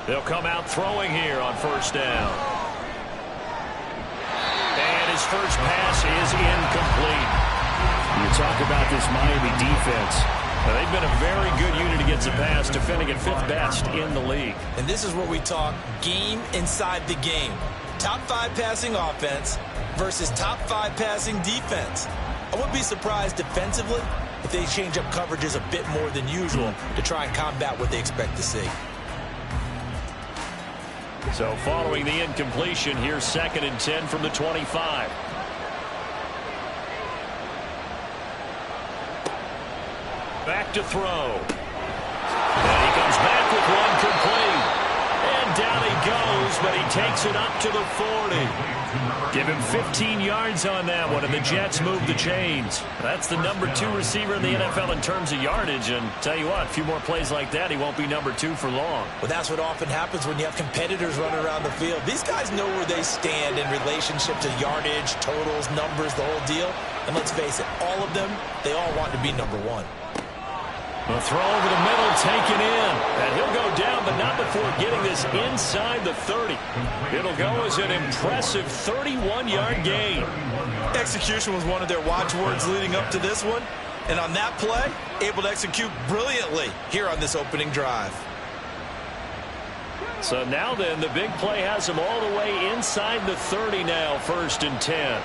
They'll come out throwing here on first down. And his first pass is incomplete. You talk about this Miami defense. Well, they've been a very good unit against the pass, defending at 5th best in the league. And this is where we talk game inside the game. Top 5 passing offense versus top 5 passing defense. I wouldn't be surprised defensively if they change up coverages a bit more than usual to try and combat what they expect to see. So following the incompletion, here's 2nd and 10 from the 25. Back to throw. And he comes back with one complete. And down he goes, but he takes it up to the 40. Give him 15 yards on that one, and the Jets move the chains. That's the number 2 receiver in the NFL in terms of yardage, and tell you what, a few more plays like that, he won't be number 2 for long. Well, that's what often happens when you have competitors running around the field. These guys know where they stand in relationship to yardage, totals, numbers, the whole deal. And let's face it, all of them, they all want to be number 1. A throw over the middle, taken in. And he'll go down, but not before getting this inside the 30. It'll go as an impressive 31-yard gain. Execution was one of their watchwords leading up to this one. And on that play, able to execute brilliantly here on this opening drive. So now then, the big play has him all the way inside the 30 now, 1st and 10.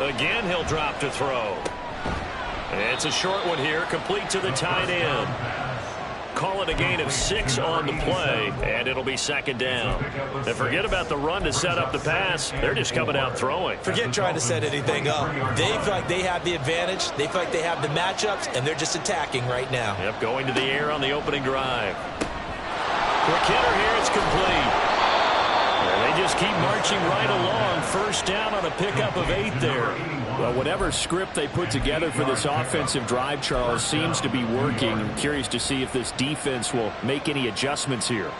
Again, he'll drop to throw. It's a short one here, complete to the tight end. Call it a gain of 6 on the play, and it'll be 2nd down. And forget about the run to set up the pass. They're just coming out throwing. Forget trying to set anything up. They feel like they have the advantage. They feel like they have the matchups, and they're just attacking right now. Yep, going to the air on the opening drive. Quick hitter here, it's complete. They just keep marching right along. First down on a pickup of 8 there. Well, whatever script they put together for this offensive drive, Charles, seems to be working. I'm curious to see if this defense will make any adjustments here.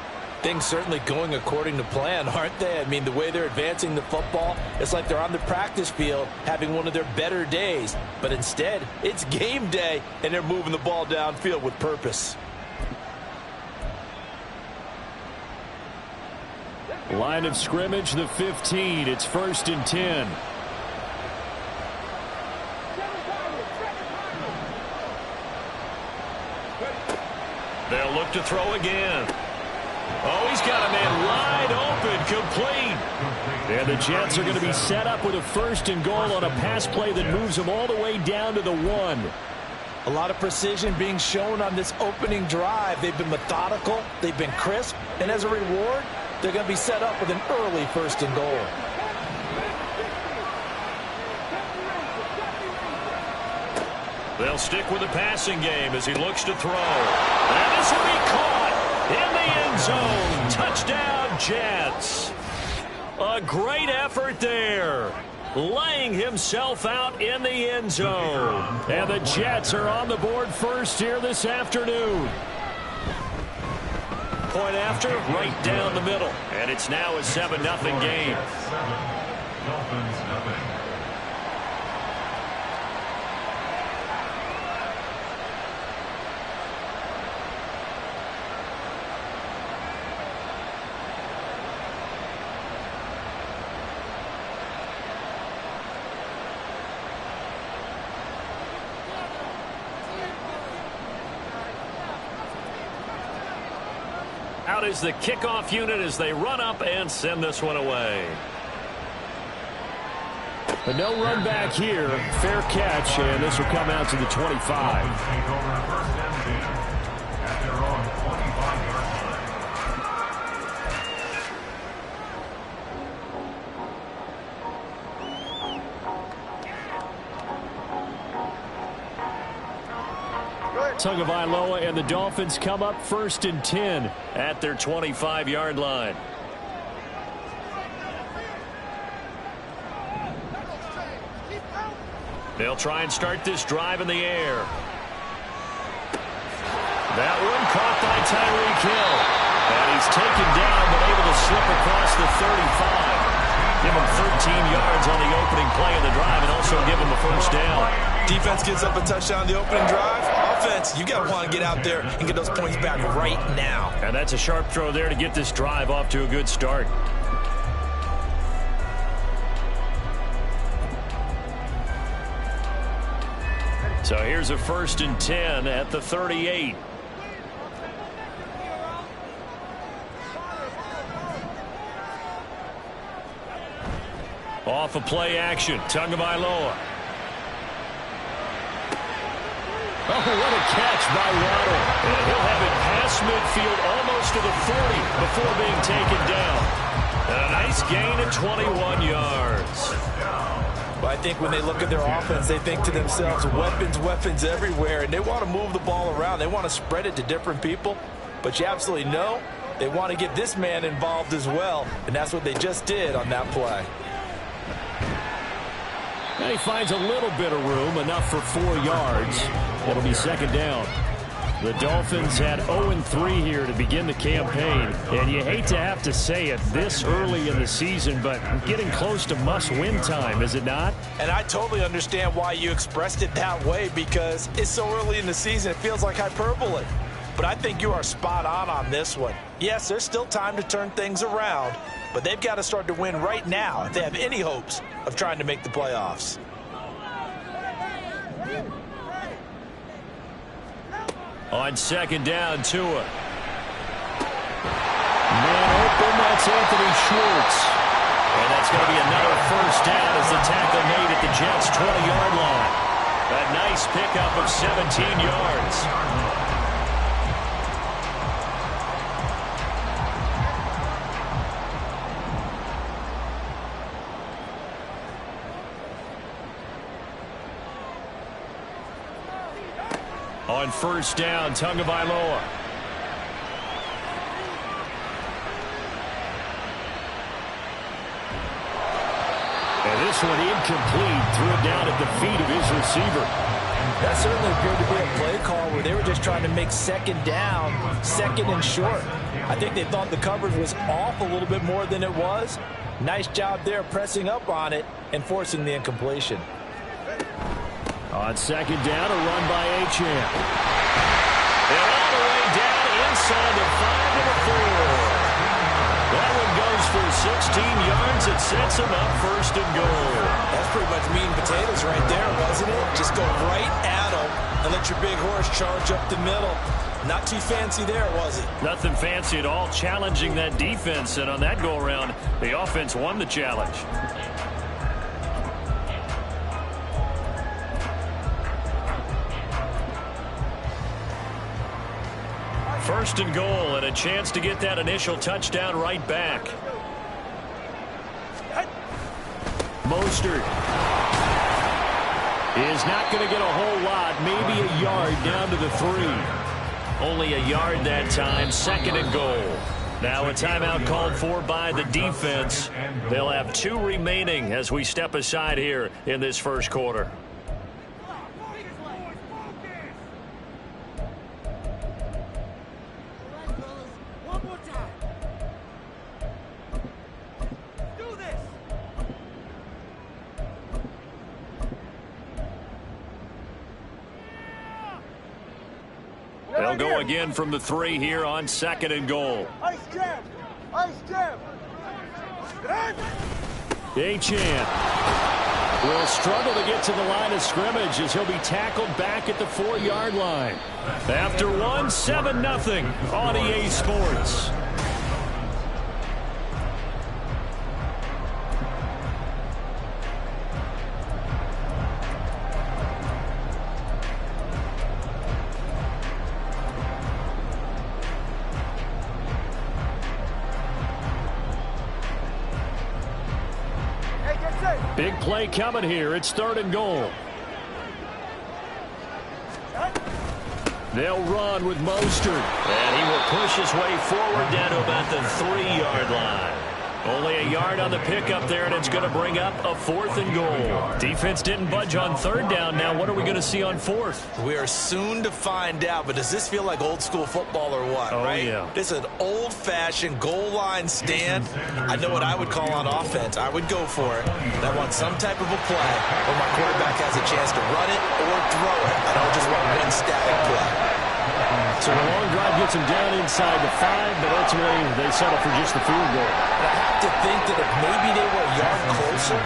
Things certainly going according to plan, aren't they? I mean, the way they're advancing the football, it's like they're on the practice field having one of their better days. But instead, it's game day, and they're moving the ball downfield with purpose. Line of scrimmage, the 15. It's 1st and 10. They'll look to throw again. Oh, he's got a man wide open, complete. And the Jets are going to be set up with a 1st and goal on a pass play that moves them all the way down to the 1. A lot of precision being shown on this opening drive. They've been methodical, they've been crisp, and as a reward, they're going to be set up with an early 1st and goal. They'll stick with the passing game as he looks to throw. And this will be caught in the end zone. Touchdown, Jets. A great effort there. Laying himself out in the end zone. And the Jets are on the board first here this afternoon. Point after, right down the middle. And it's now a 7-0 game. Out is the kickoff unit as they run up and send this one away. But no run back here. Fair catch, and this will come out to the 25. Tagovailoa and the Dolphins come up 1st and 10 at their 25-yard line. They'll try and start this drive in the air. That one caught by Tyreek Hill. And he's taken down but able to slip across the 35. Give him 13 yards on the opening play of the drive and also give him a 1st down. Defense gives up a touchdown the opening drive. Offense, you got to want to get out there and get those points back right now. And that's a sharp throw there to get this drive off to a good start. So here's a 1st and 10 at the 38. Off of play action, Tagovailoa. Oh, what a catch by Waddle. And he'll have it past midfield almost to the 40 before being taken down. And a nice gain at 21 yards. But I think when they look at their offense, they think to themselves, weapons, weapons everywhere, and they want to move the ball around. They want to spread it to different people. But you absolutely know they want to get this man involved as well, and that's what they just did on that play. And he finds a little bit of room, enough for 4 yards. It'll be 2nd down. The Dolphins had 0-3 here to begin the campaign. And you hate to have to say it this early in the season, but getting close to must-win time, is it not? And I totally understand why you expressed it that way, because it's so early in the season, it feels like hyperbole. But I think you are spot on this one. Yes, there's still time to turn things around, but they've got to start to win right now if they have any hopes of trying to make the playoffs. On 2nd down, Tua. Man open, that's Anthony Schwartz. And that's going to be another 1st down as the tackle made at the Jets' 20-yard line. A nice pickup of 17 yards. On 1st down, Tagovailoa. And this one incomplete. Threw it down at the feet of his receiver. That certainly appeared to be a play call where they were just trying to make 2nd down, 2nd and short. I think they thought the coverage was off a little bit more than it was. Nice job there pressing up on it and forcing the incompletion. On 2nd down, a run by Achane. And all the way down inside the 5 to the 4. That one goes for 16 yards. It sets him up 1st and goal. That's pretty much meat and potatoes right there, wasn't it? Just go right at him and let your big horse charge up the middle. Not too fancy there, was it? Nothing fancy at all, challenging that defense. And on that go-around, the offense won the challenge. 1st and goal, and a chance to get that initial touchdown right back. Mostert is not going to get a whole lot, maybe a yard down to the 3. Only a yard that time, 2nd and goal. Now a timeout called for by the defense. They'll have 2 remaining as we step aside here in this 1st quarter. They'll go again from the 3 here on 2nd and goal. Ice jam! Ice jam! Achane will struggle to get to the line of scrimmage as he'll be tackled back at the 4-yard line. After 1, 7-0 on EA Sports. Big play coming here. It's 3rd and goal. They'll run with Mostert. And he will push his way forward down to about the 3-yard line. Only a yard on the pickup there, and it's going to bring up a 4th and goal. Defense didn't budge on 3rd down. Now what are we going to see on 4th? We are soon to find out, but does this feel like old school football or what, right? Yeah. This is an old-fashioned goal line stand. I know what I would call on offense. I would go for it. And I want some type of a play where my quarterback has a chance to run it or throw it. I don't just want one static play. So the long drive gets them down inside the 5, but ultimately they settle for just the field goal. But I have to think that if maybe they were a yard closer,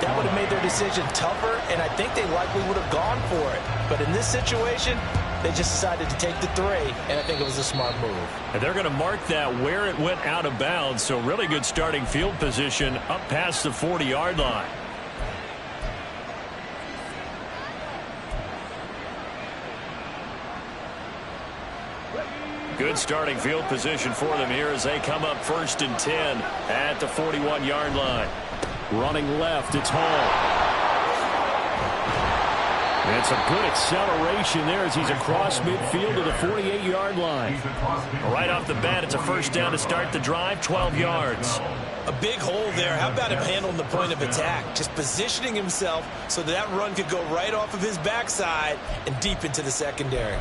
that would have made their decision tougher, and I think they likely would have gone for it. But in this situation, they just decided to take the 3, and I think it was a smart move. And they're going to mark that where it went out of bounds, so really good starting field position up past the 40-yard line. Good starting field position for them here as they come up 1st and 10 at the 41-yard line. Running left, it's Hall. And some good acceleration there as he's across midfield to the 48-yard line. Right off the bat, it's a 1st down to start the drive, 12 yards. A big hole there. How about him handling the point of attack? Just positioning himself so that run could go right off of his backside and deep into the secondary.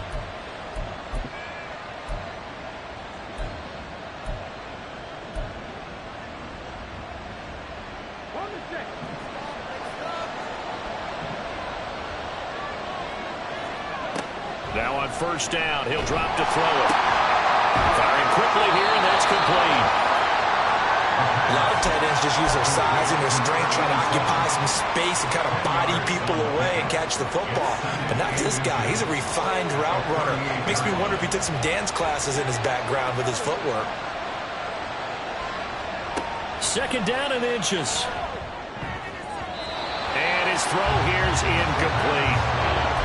Now on 1st down, he'll drop to throw it. Firing quickly here, and that's complete. A lot of tight ends just use their size and their strength, trying to occupy some space and kind of body people away and catch the football. But not this guy. He's a refined route runner. Makes me wonder if he took some dance classes in his background with his footwork. 2nd down and inches. And his throw here's incomplete.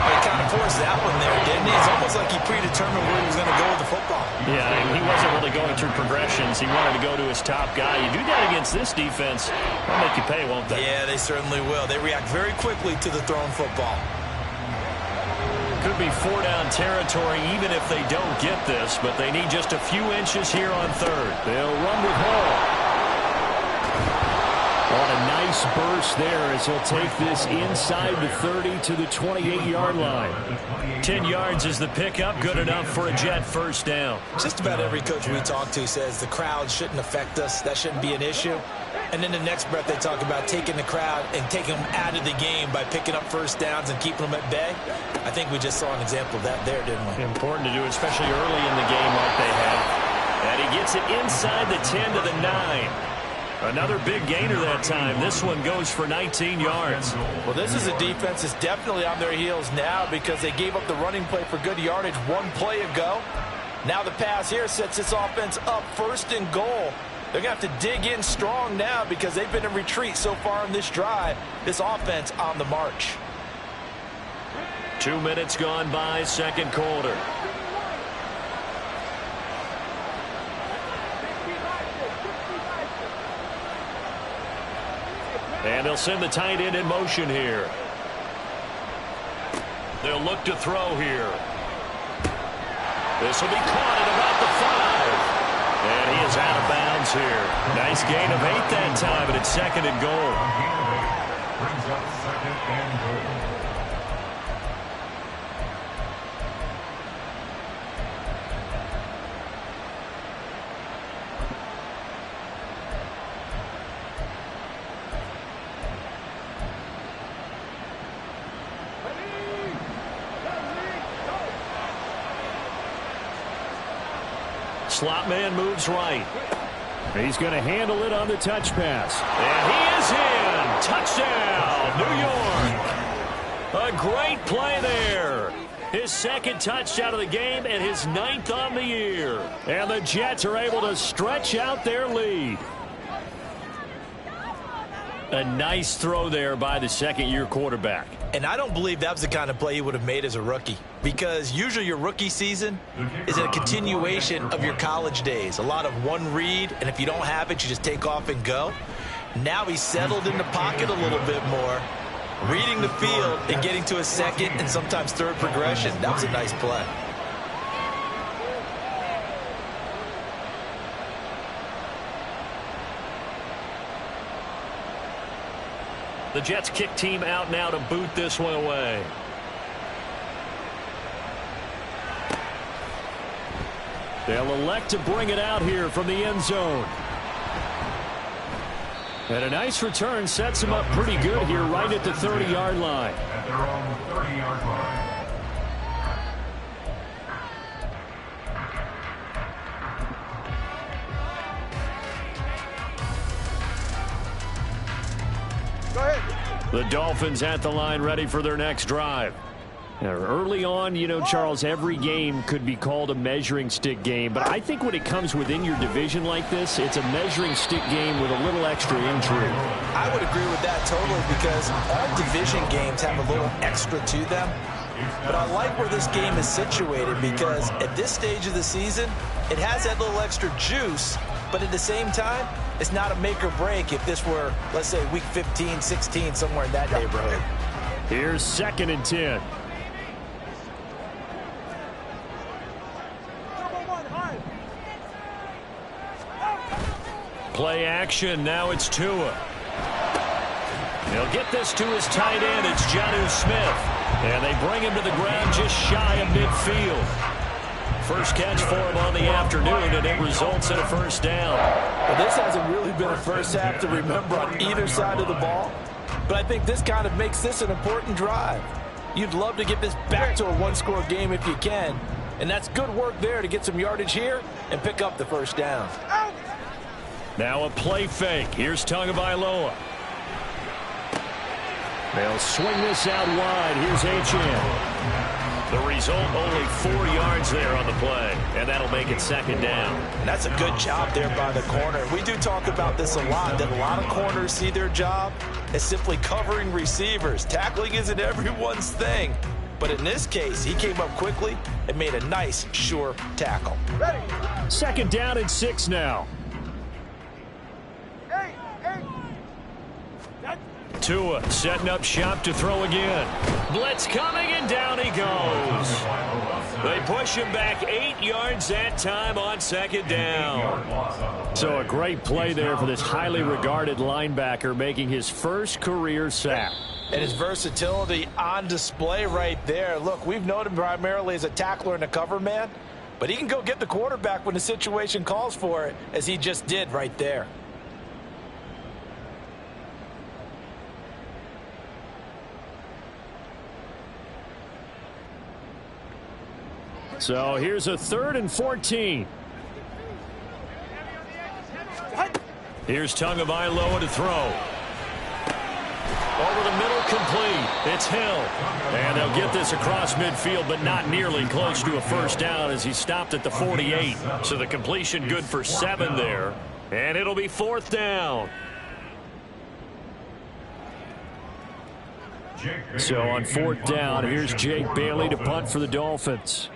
He kind of forced that one there, didn't he? It's almost like he predetermined where he was going to go with the football. Yeah, he wasn't really going through progressions. He wanted to go to his top guy. You do that against this defense, they'll make you pay, won't they? Yeah, they certainly will. They react very quickly to the thrown football. Could be 4-down territory even if they don't get this, but they need just a few inches here on 3rd. They'll run with Hall. On a nice burst there as he'll take this inside the 30 to the 28-yard line. 10 yards is the pickup, good enough for a Jet 1st down. Just about every coach we talk to says the crowd shouldn't affect us. That shouldn't be an issue. And then the next breath they talk about taking the crowd and taking them out of the game by picking up 1st downs and keeping them at bay. I think we just saw an example of that there, didn't we? Important to do, especially early in the game like they have. And he gets it inside the 10 to the 9. Another big gainer that time. This one goes for 19 yards. Well, this is a defense that's definitely on their heels now because they gave up the running play for good yardage one play ago. Now the pass here sets this offense up 1st and goal. They're going to have to dig in strong now because they've been in retreat so far in this drive. This offense on the march. 2 minutes gone by, 2nd quarter. And they'll send the tight end in motion here. They'll look to throw here. This will be caught at about the 5. And he is out of bounds here. Nice gain of 8 that time, but it's 2nd and goal. Brings up 2nd and goal. Slot man moves right. He's going to handle it on the touch pass. And he is in. Touchdown, New York. A great play there. His 2nd touchdown of the game and his 9th on the year. And the Jets are able to stretch out their lead. A nice throw there by the 2nd-year quarterback. And I don't believe that was the kind of play he would have made as a rookie, because usually your rookie season is a continuation of your college days. A lot of one read, and if you don't have it, you just take off and go. Now he's settled in the pocket a little bit more, reading the field and getting to a 2nd and sometimes 3rd progression. That was a nice play. The Jets kick team out now to boot this one away. They'll elect to bring it out here from the end zone. And a nice return sets him up pretty good here right at the 30-yard line. At their own 30-yard line. Go ahead. The Dolphins at the line ready for their next drive. Now, early on, you know, Charles, every game could be called a measuring stick game. But I think when it comes within your division like this, it's a measuring stick game with a little extra intrigue. I would agree with that totally because all division games have a little extra to them. But I like where this game is situated because at this stage of the season, it has that little extra juice. But at the same time, it's not a make or break if this were, let's say, week 15, 16, somewhere in that neighborhood. Here's 2nd and 10. Play action. Now it's Tua. He'll get this to his tight end. It's Jonnu Smith. And they bring him to the ground just shy of midfield. First catch for him on the afternoon, and it results in a first down. Well, this hasn't really been a first half to remember on either side of the ball. But I think this kind of makes this an important drive. You'd love to get this back to a one-score game if you can. And that's good work there to get some yardage here and pick up the first down. Now a play fake. Here's Tagovailoa. They'll swing this out wide. Here's H.M. The result, only 4 yards there on the play, and that'll make it 2nd down. And that's a good job there by the corner. We do talk about this a lot, that a lot of corners see their job as simply covering receivers. Tackling isn't everyone's thing. But in this case, he came up quickly and made a nice, sure tackle. 2nd down and 6 now. Tua setting up shop to throw again. Blitz coming, and down he goes. They push him back 8 yards that time on 2nd down. So a great play there for this highly regarded linebacker making his first career sack. And his versatility on display right there. Look, we've known him primarily as a tackler and a cover man, but he can go get the quarterback when the situation calls for it, as he just did right there. So here's a 3rd and 14. Here's Tagovailoa to throw. Over the middle, complete. It's Hill. And they'll get this across midfield, but not nearly close to a first down as he stopped at the 48. So the completion good for 7 there. And it'll be 4th down. So on 4th down, here's Jake Bailey to punt for the Dolphins.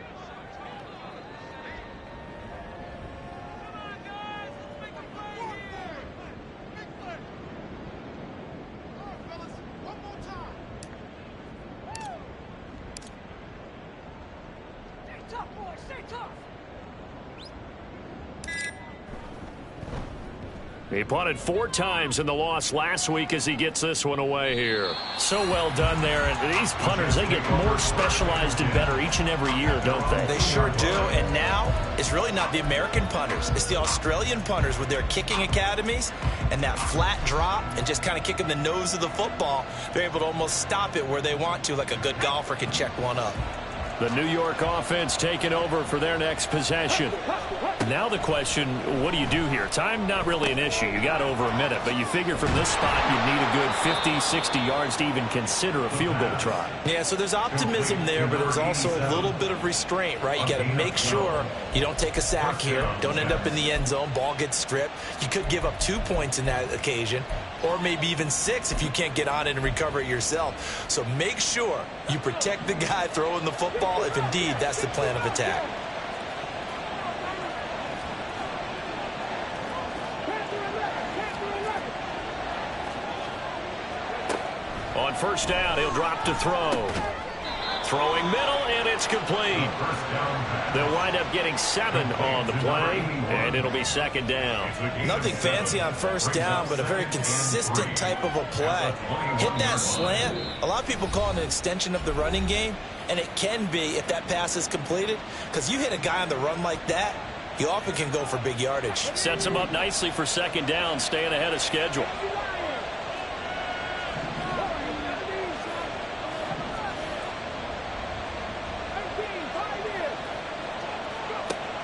He punted 4 times in the loss last week as he gets this one away here. So well done there. And these punters, they get more specialized and better each and every year, don't they? They sure do. And now it's really not the American punters. It's the Australian punters with their kicking academies and that flat drop and just kind of kicking the nose of the football. They're able to almost stop it where they want to, like a good golfer can check one up. The New York offense taking over for their next possession. Now the question, what do you do here? Time not really an issue. You got over a minute, but you figure from this spot you'd need a good 50, 60 yards to even consider a field goal try. Yeah, so there's optimism there, but there's also a little bit of restraint, right? You got to make sure you don't take a sack here. Don't end up in the end zone. Ball gets stripped. You could give up 2 points in that occasion, or maybe even 6 if you can't get on it and recover it yourself. So make sure you protect the guy throwing the football if indeed that's the plan of attack. On 1st down, he'll drop to throw. Throwing middle, and it's complete. They'll wind up getting 7 on the play, and it'll be second down. Nothing fancy on first down, but a very consistent type of a play. Hit that slant. A lot of people call it an extension of the running game, and it can be if that pass is completed, because you hit a guy on the run like that, you often can go for big yardage. Sets him up nicely for second down, staying ahead of schedule.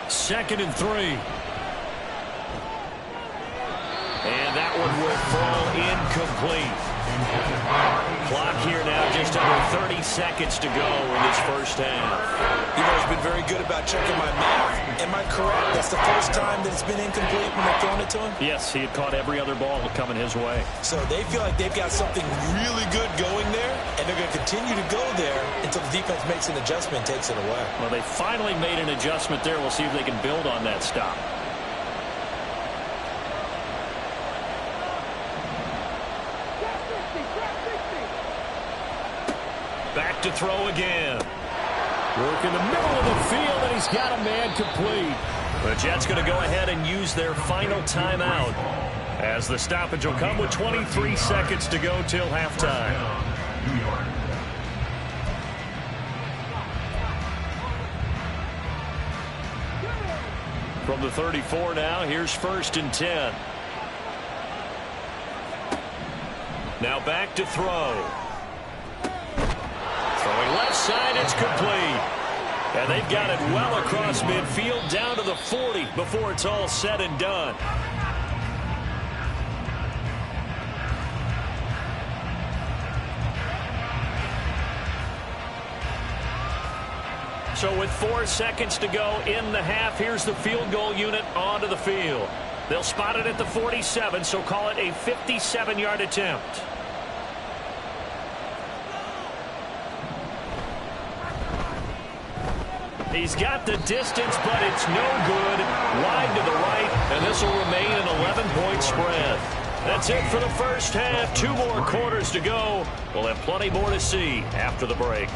Second and 3. And that one will fall incomplete. Clock here now, just under 30 seconds to go in this first half. You know, he's been very good about checking my math. Am I correct? That's the first time that it's been incomplete when they've thrown it to him? Yes, he had caught every other ball coming his way. So they feel like they've got something really good going there, and they're going to continue to go there until the defense makes an adjustment and takes it away. Well, they finally made an adjustment there. We'll see if they can build on that stop. Back to throw again. Work in the middle of the field, and he's got a man complete. The Jets going to go ahead and use their final timeout, as the stoppage will come with 23 seconds to go till halftime. From the 34 now, here's first and 10. Now back to throw. Throwing left side, it's complete. And they've got it well across midfield down to the 40 before it's all said and done. So with 4 seconds to go in the half, here's the field goal unit onto the field. They'll spot it at the 47, so call it a 57-yard attempt. He's got the distance, but it's no good. Wide to the right, and this will remain an 11-point spread. That's it for the first half. 2 more quarters to go. We'll have plenty more to see after the break.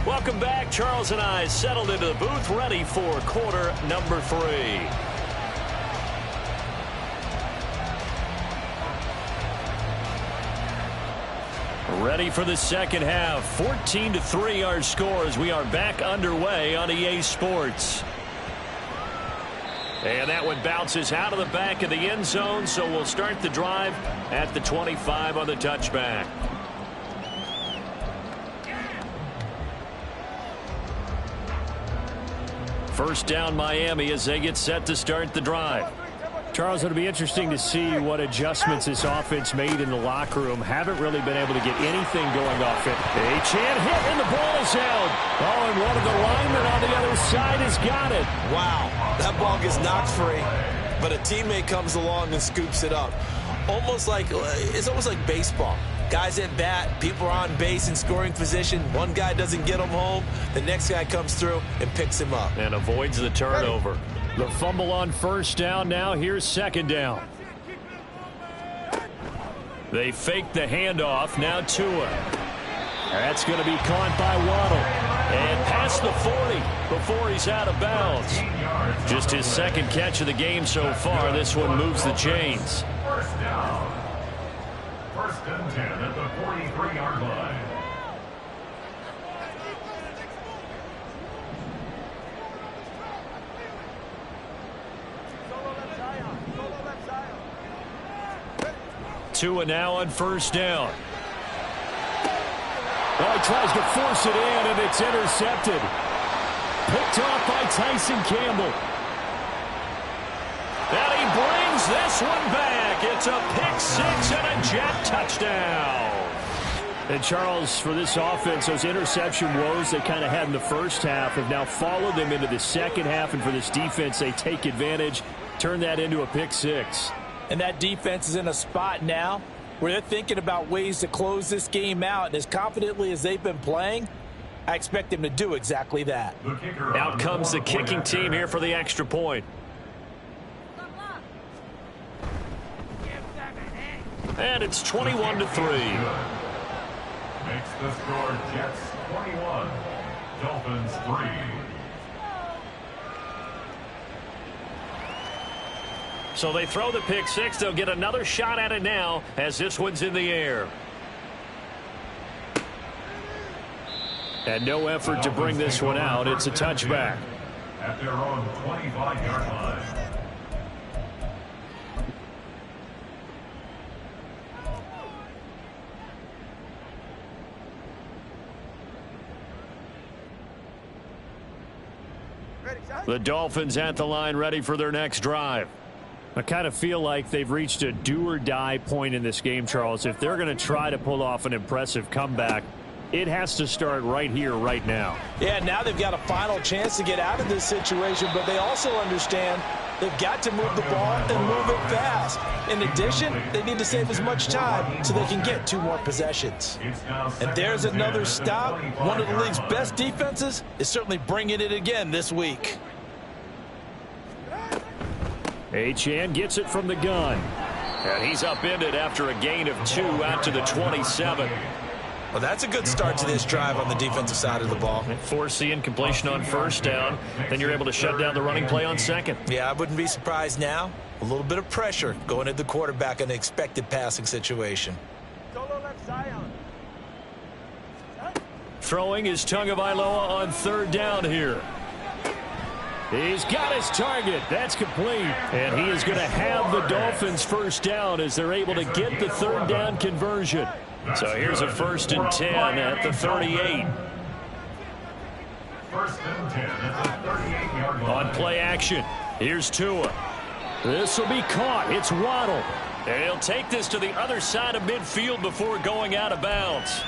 Welcome back. Charles and I settled into the booth, ready for quarter number 3. Ready for the second half. 14-3 our score as we are back underway on EA Sports. And that one bounces out of the back of the end zone, so we'll start the drive at the 25 on the touchback. First down Miami as they get set to start the drive. Charles, it'll be interesting to see what adjustments this offense made in the locker room. Haven't really been able to get anything going off it. A chant hit, and the ball is out. Oh, and one of the linemen on the other side has got it. Wow, that ball gets knocked free, but a teammate comes along and scoops it up. It's almost like baseball. Guys at bat, people are on base in scoring position. One guy doesn't get him home. The next guy comes through and picks him up. And avoids the turnover. The fumble on first down now. Here's second down. They fake the handoff. Now Tua. That's going to be caught by Waddle. And past the 40 before he's out of bounds. Just his second catch of the game so far. This one moves the chains. First down. First and 10 at the 43-yard line. Tua now on first down. Well, he tries to force it in, and it's intercepted. Picked off by Tyson Campbell. And he brings this one back. It's a pick 6 and a Jet touchdown. And Charles, for this offense, those interception woes they kind of had in the first half have now followed them into the second half. And for this defense, they take advantage, turn that into a pick 6. And that defense is in a spot now where they're thinking about ways to close this game out. And as confidently as they've been playing, I expect them to do exactly that. Out comes the kicking team here for the extra point. And it's 21-3. Makes the score Jets 21, Dolphins 3. So they throw the pick six. They'll get another shot at it now as this one's in the air. And no effort to bring this one out. It's a touchback. At their own 25-yard line. The Dolphins at the line ready for their next drive. I kind of feel like they've reached a do-or-die point in this game, Charles. If they're going to try to pull off an impressive comeback, it has to start right here, right now. Yeah, now they've got a final chance to get out of this situation, but they also understand they've got to move the ball and move it fast. In addition, they need to save as much time so they can get 2 more possessions. And there's another stop. One of the league's best defenses is certainly bringing it again this week. Achane gets it from the gun. And he's upended after a gain of 2 out to the 27. Well, that's a good start to this drive on the defensive side of the ball. Force the incompletion on first down. Then you're able to shut down the running play on second. Yeah, I wouldn't be surprised now. A little bit of pressure going at the quarterback in an expected passing situation. Throwing is Tagovailoa on third down here. He's got his target. That's complete. And he is going to have the Dolphins first down as they're able to get the third down conversion. So here's a 1st and 10 at the 38. 1st and 10 at the 38-yard line. On play action, here's Tua. This will be caught. It's Waddle. And he'll take this to the other side of midfield before going out of bounds.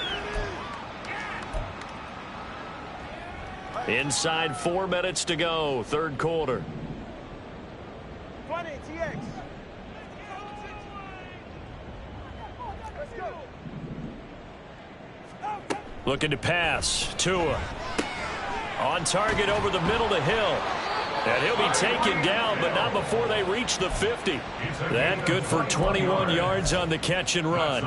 Inside 4 minutes to go, third quarter. 20, TX. Looking to pass. Tua. On target over the middle to Hill. And he'll be taken down, but not before they reach the 50. That good for 21 yards on the catch and run.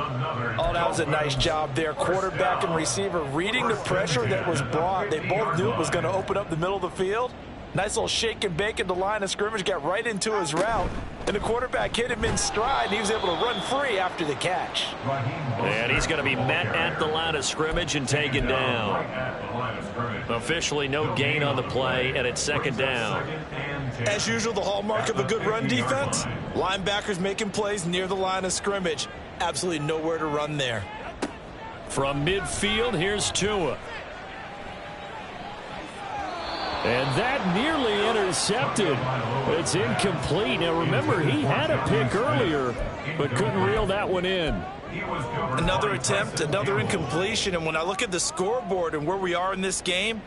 Oh, that was a nice job there. Quarterback and receiver reading the pressure that was brought. They both knew it was going to open up the middle of the field. Nice little shake and bake at the line of scrimmage, got right into his route. And the quarterback hit him in stride, and he was able to run free after the catch. And he's going to be met at the line of scrimmage and taken down. Officially no gain on the play, and it's second down. As usual, the hallmark of a good run defense, linebackers making plays near the line of scrimmage. Absolutely nowhere to run there. From midfield, here's Tua. And that nearly intercepted. It's incomplete. Now, remember, he had a pick earlier, but couldn't reel that one in. Another attempt, another incompletion. And when I look at the scoreboard and where we are in this game,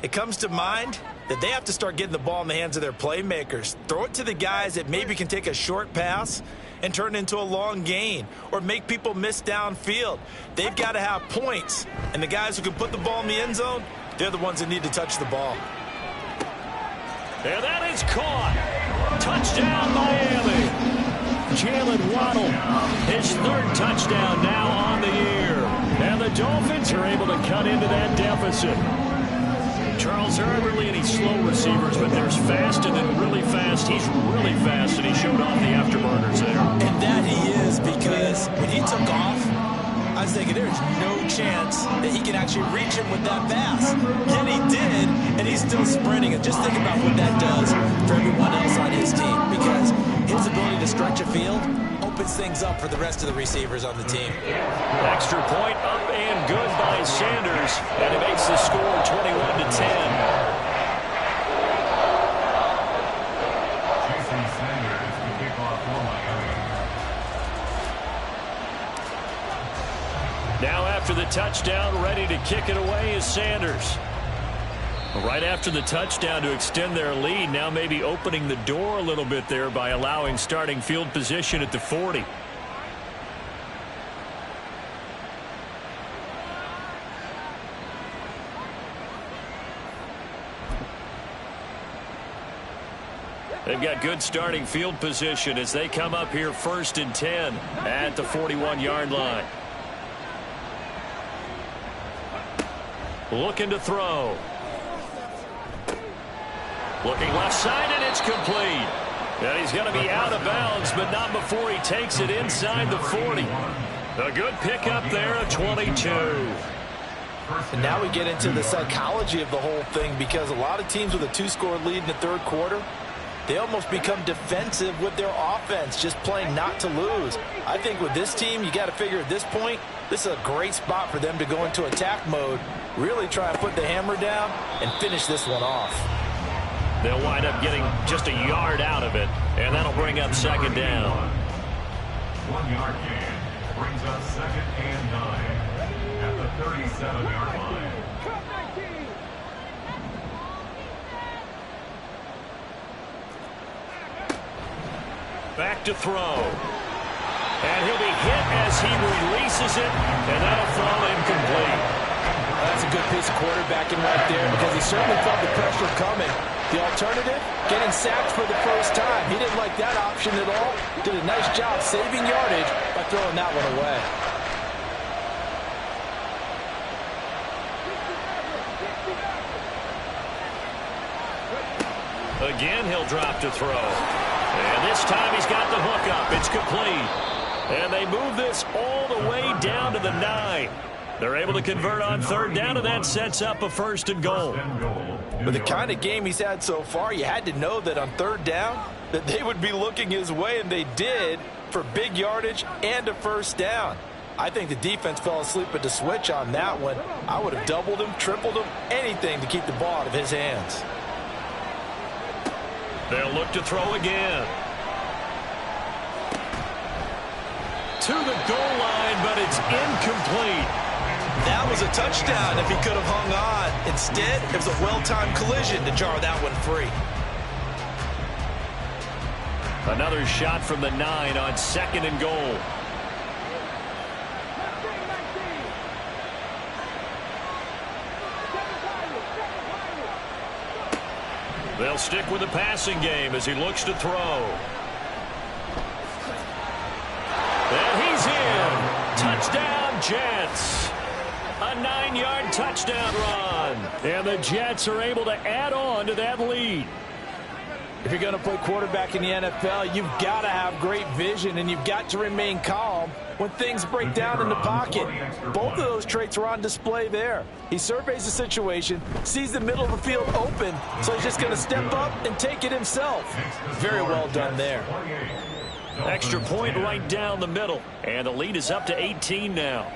it comes to mind that they have to start getting the ball in the hands of their playmakers. Throw it to the guys that maybe can take a short pass and turn it into a long gain or make people miss downfield. They've got to have points. And the guys who can put the ball in the end zone, they're the ones that need to touch the ball. And that is caught. Touchdown, Miami. Jalen Waddle, his 3rd touchdown now on the year. And the Dolphins are able to cut into that deficit. Charles, there aren't really any slow receivers, but there's fast and then really fast. He's really fast, and he showed off the afterburners there. And that he is, because when he took off, I was thinking there's no chance that he can actually reach him with that pass. Yet he did, and he's still sprinting. And just think about what that does for everyone else on his team, because his ability to stretch a field opens things up for the rest of the receivers on the team. Extra point up and good by Sanders, and it makes the score 21-10. Now after the touchdown, ready to kick it away is Sanders. Right after the touchdown to extend their lead, now maybe opening the door a little bit there by allowing starting field position at the 40. They've got good starting field position as they come up here 1st and 10 at the 41-yard line. Looking to throw. Looking left side, and it's complete. And he's going to be out of bounds, but not before he takes it inside the 40. A good pickup there at 22. And now we get into the psychology of the whole thing, because a lot of teams with a 2-score lead in the third quarter, they almost become defensive with their offense, just playing not to lose. I think with this team, you got to figure at this point, this is a great spot for them to go into attack mode, really try and put the hammer down and finish this one off. They'll wind up getting just a yard out of it, and that'll bring up 2nd down. 1-yard gain brings up 2nd and 9 at the 37-yard line. Back to throw. And he'll be hit as he releases it, and that'll fall incomplete. That's a good piece of quarterbacking right there, because he certainly felt the pressure coming. The alternative, getting sacked for the first time. He didn't like that option at all. Did a nice job saving yardage by throwing that one away. Again, he'll drop to throw. And this time he's got the hook up. It's complete. And they move this all the way down to the 9. They're able to convert on 3rd down, and that sets up a 1st and goal. With the kind of game he's had so far, you had to know that on 3rd down that they would be looking his way, and they did, for big yardage and a 1st down. I think the defense fell asleep at the switch on that one. I would have doubled him, tripled him, anything to keep the ball out of his hands. They'll look to throw again. To the goal line, but it's incomplete. That was a touchdown if he could have hung on. Instead, it was a well-timed collision to jar that one free. Another shot from the 9 on 2nd and goal. They'll stick with the passing game as he looks to throw. And he's in. Touchdown, Jets. A 9-yard touchdown run. And the Jets are able to add on to that lead. If you're going to play quarterback in the NFL, you've got to have great vision, and you've got to remain calm when things break down in the pocket. Both of those traits were on display there. He surveys the situation, sees the middle of the field open, so he's just going to step up and take it himself. Very well done there. Extra point right down the middle, and the lead is up to 18 now.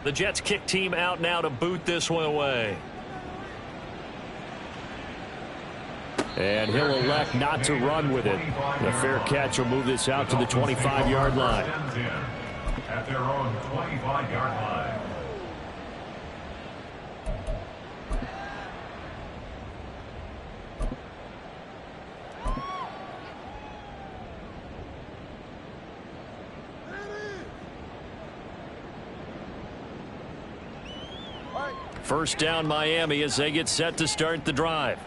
The Jets kick team out now to boot this one away. And he'll elect not to run with it. The fair catch will move this out to the 25-yard line. At their own 25-yard line. First down, Miami, as they get set to start the drive.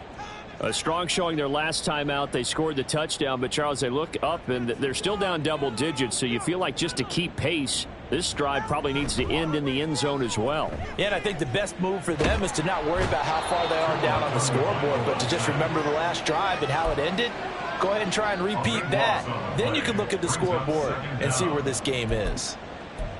A strong showing their last time out. They scored the touchdown, but, Charles, they look up, and they're still down double digits, so you feel like just to keep pace, this drive probably needs to end in the end zone as well. Yeah, and I think the best move for them is to not worry about how far they are down on the scoreboard, but to just remember the last drive and how it ended. Go ahead and try and repeat that. Then you can look at the scoreboard and see where this game is.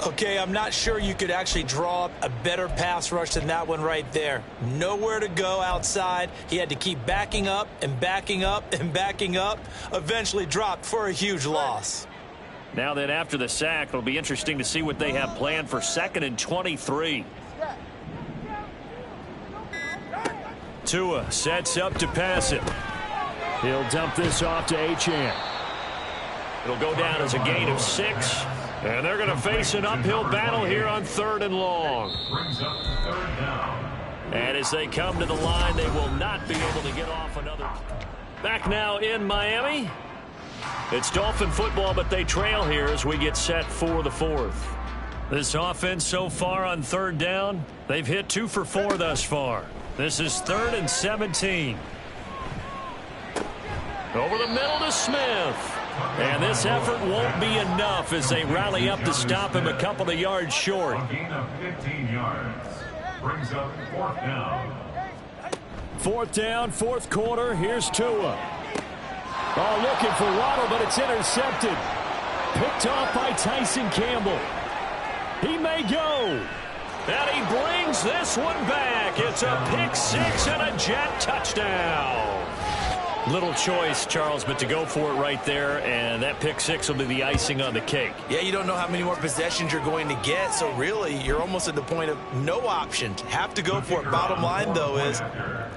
Okay, I'm not sure you could actually draw up a better pass rush than that one right there. Nowhere to go outside. He had to keep backing up and backing up and backing up. Eventually dropped for a huge loss. Now then, after the sack, it'll be interesting to see what they have planned for 2nd and 23. Tua sets up to pass it. He'll dump this off to Achane. It'll go down as a gain of 6. And they're going to face an uphill battle here on 3rd and long. Brings up 3rd down. And as they come to the line, they will not be able to get off another. Back now in Miami. It's Dolphin football, but they trail here as we get set for the fourth. This offense so far on third down, they've hit 2 for 4 thus far. This is 3rd and 17. Over the middle to Smith. And this effort won't be enough as they rally up to stop him a couple of yards short. A gain of 15 yards. Brings up 4th down. 4th down, 4th quarter. Here's Tua. Oh, looking for Waddle, but it's intercepted. Picked off by Tyson Campbell. He may go. And he brings this one back. It's a pick 6 and a Jet touchdown. Little choice, Charles, but to go for it right there, and that pick 6 will be the icing on the cake. Yeah, you don't know how many more possessions you're going to get, so really you're almost at the point of no options. Have to go for it. Bottom line, though, is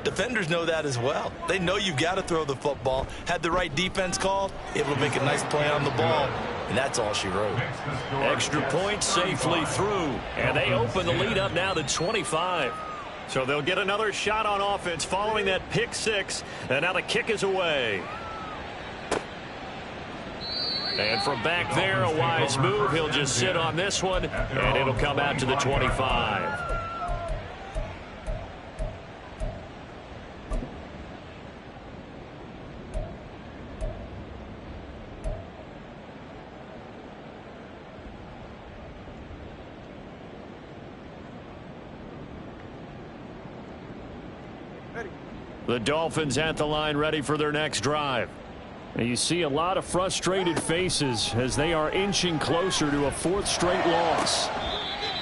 defenders know that as well. They know you've got to throw the football. Had the right defense called, able to make a nice play on the ball, and that's all she wrote. Extra point safely through, and they open the lead up now to 25. So they'll get another shot on offense following that pick 6, and now the kick is away. And from back there, a wise move. He'll just sit on this one, and it'll come out to the 25. The Dolphins at the line ready for their next drive. And you see a lot of frustrated faces as they are inching closer to a 4th straight loss.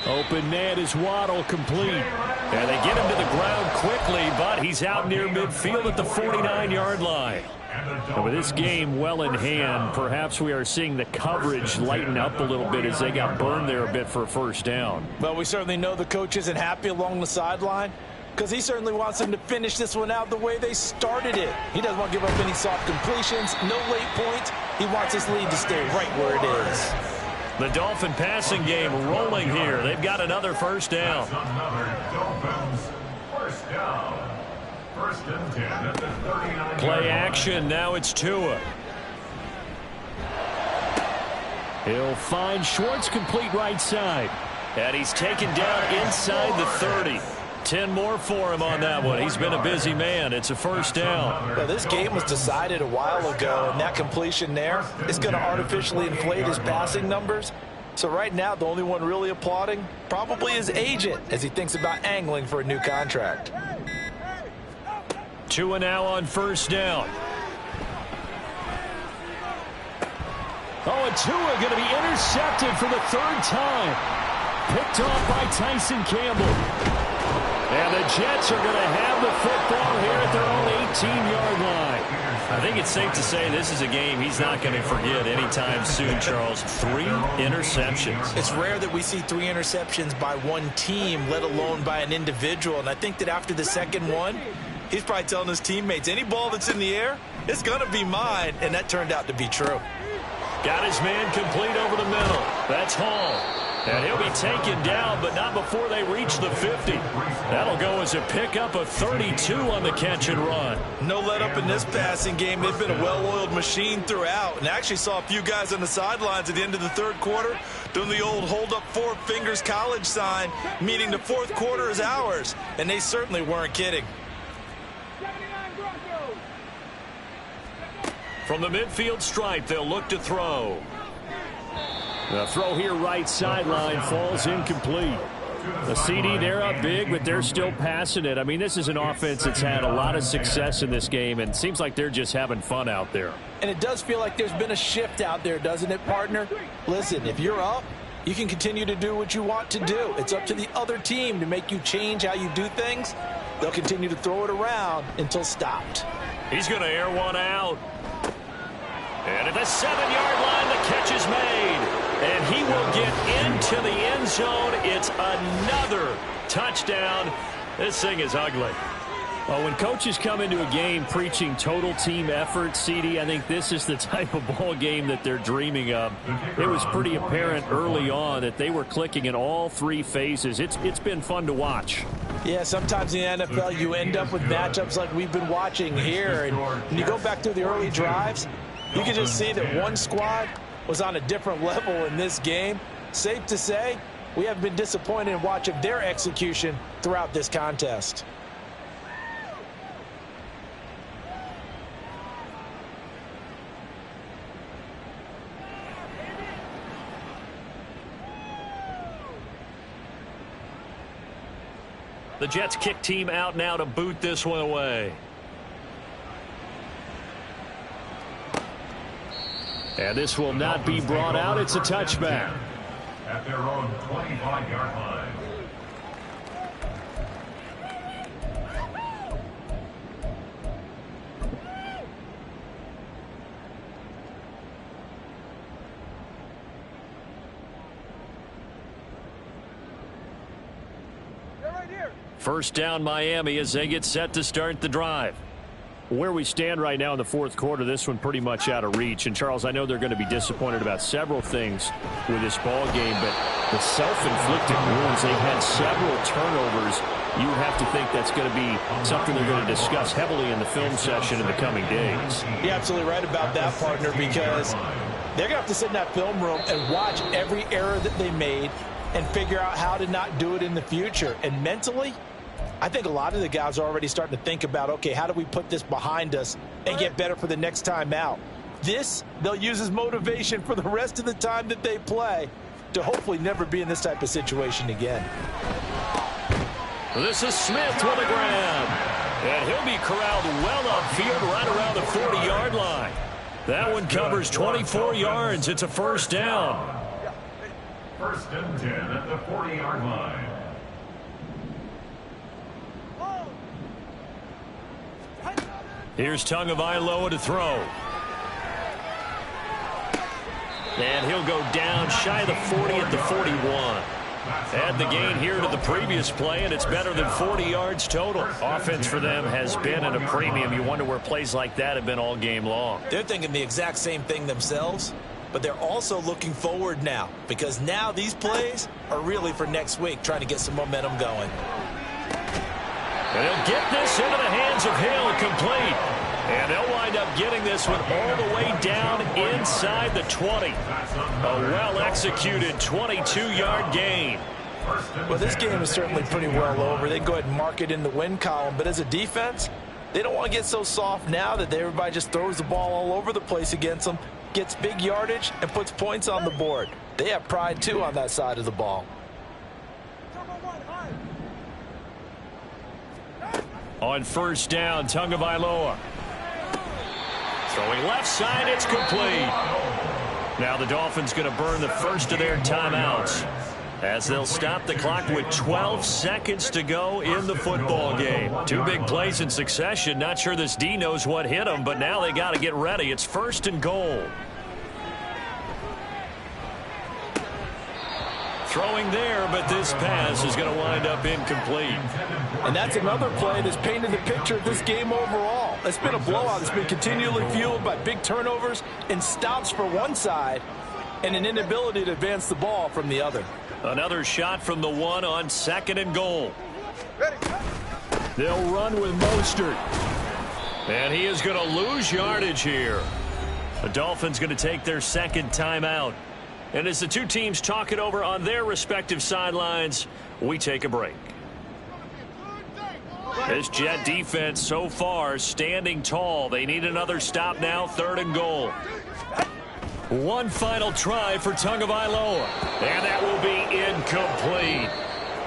Open net is Waddle complete. And they get him to the ground quickly, but he's out near midfield at the 49-yard line. And with this game well in hand, perhaps we are seeing the coverage lighten up a little bit as they got burned there a bit for a first down. Well, we certainly know the coach isn't happy along the sideline, because he certainly wants them to finish this one out the way they started it. He doesn't want to give up any soft completions, no late points. He wants his lead to stay right where it is. The Dolphin passing game rolling here. They've got another first down. Another Dolphins first down. 1st and 10 at the 39. Play action. Now it's Tua. He'll find Schwartz complete right side. And he's taken down inside the 30. 10 more for him on that one. He's been a busy man. It's a first down. Well, this game was decided a while ago, and that completion there is going to artificially inflate his passing numbers. So right now, the only one really applauding probably his agent as he thinks about angling for a new contract. Tua now on first down. Oh, and Tua going to be intercepted for the 3rd time. Picked off by Tyson Campbell. And the Jets are going to have the football here at their own 18-yard line. I think it's safe to say this is a game he's not going to forget anytime soon, Charles. 3 interceptions. It's rare that we see 3 interceptions by one team, let alone by an individual. And I think that after the second one, he's probably telling his teammates, any ball that's in the air, it's going to be mine. And that turned out to be true. Got his man complete over the middle. That's Hall. And he'll be taken down, but not before they reach the 50. That'll go as a pickup of 32 on the catch and run. No let up in this passing game. They've been a well-oiled machine throughout. And actually saw a few guys on the sidelines at the end of the 3rd quarter doing the old hold up 4 fingers college sign, meaning the 4th quarter is ours. And they certainly weren't kidding. From the midfield stripe, they'll look to throw. The throw here right sideline falls incomplete. The CD, they're up big, but they're still passing it. I mean, this is an offense that's had a lot of success in this game, and it seems like they're just having fun out there. And it does feel like there's been a shift out there, doesn't it, partner? Listen, if you're up, you can continue to do what you want to do. It's up to the other team to make you change how you do things. They'll continue to throw it around until stopped. He's going to air one out. And at the 7-yard line, the catch is made. And he will get into the end zone. It's another touchdown. This thing is ugly. Well, when coaches come into a game preaching total team effort, CD, I think this is the type of ball game that they're dreaming of. It was pretty apparent early on that they were clicking in all three phases. It's been fun to watch. Yeah, sometimes in the NFL you end up with matchups like we've been watching here. And when you go back through the early drives, you can just see that one squad was on a different level in this game. Safe to say, we have been disappointed in watching their execution throughout this contest. The Jets kick team out now to boot this one away. And this will not be brought out. It's a touchback. At their own 25-yard line. First down Miami as they get set to start the drive. Where we stand right now in the fourth quarter, this one pretty much out of reach. And, Charles, I know they're going to be disappointed about several things with this ball game, but the self-inflicted wounds, they've had several turnovers. You have to think that's going to be something they're going to discuss heavily in the film session in the coming days. You're absolutely right about that, partner, because they're going to have to sit in that film room and watch every error that they made and figure out how to not do it in the future. And mentally, I think a lot of the guys are already starting to think about, okay, how do we put this behind us and get better for the next time out? This, they'll use as motivation for the rest of the time that they play to hopefully never be in this type of situation again. This is Smith with a grab. And he'll be corralled well upfield right around the 40-yard line. That one covers 24 yards. It's a first down. First and 10 at the 40-yard line. Here's Tagovailoa to throw. And he'll go down shy of the 40 at the 41. Add the gain here to the previous play, and it's better than 40 yards total. Offense for them has been at a premium. You wonder where plays like that have been all game long. They're thinking the exact same thing themselves, but they're also looking forward now, because now these plays are really for next week, trying to get some momentum going. And he'll get this into the hands of Hill, complete. And they'll wind up getting this one all the way down inside the 20. A well-executed 22-yard gain. Well, this game is certainly pretty well over. They can go ahead and mark it in the win column, but as a defense, they don't want to get so soft now that everybody just throws the ball all over the place against them, gets big yardage, and puts points on the board. They have pride, too, on that side of the ball. On first down, Tagovailoa. Throwing left side, it's complete. Now the Dolphins going to burn the first of their timeouts as they'll stop the clock with 12 seconds to go in the football game. Two big plays in succession. Not sure this D knows what hit them, but now they got to get ready. It's first and goal. Throwing there, but this pass is going to wind up incomplete. And that's another play that's painted the picture of this game overall. It's been a blowout. It's been continually fueled by big turnovers and stops for one side and an inability to advance the ball from the other. Another shot from the one on second and goal. They'll run with Mostert. And he is going to lose yardage here. The Dolphins going to take their second timeout. And as the two teams talk it over on their respective sidelines, we take a break. This Jet defense so far standing tall. They need another stop now, third and goal. One final try for Tagovailoa. And that will be incomplete.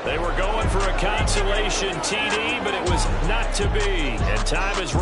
They were going for a consolation TD, but it was not to be. And time is running.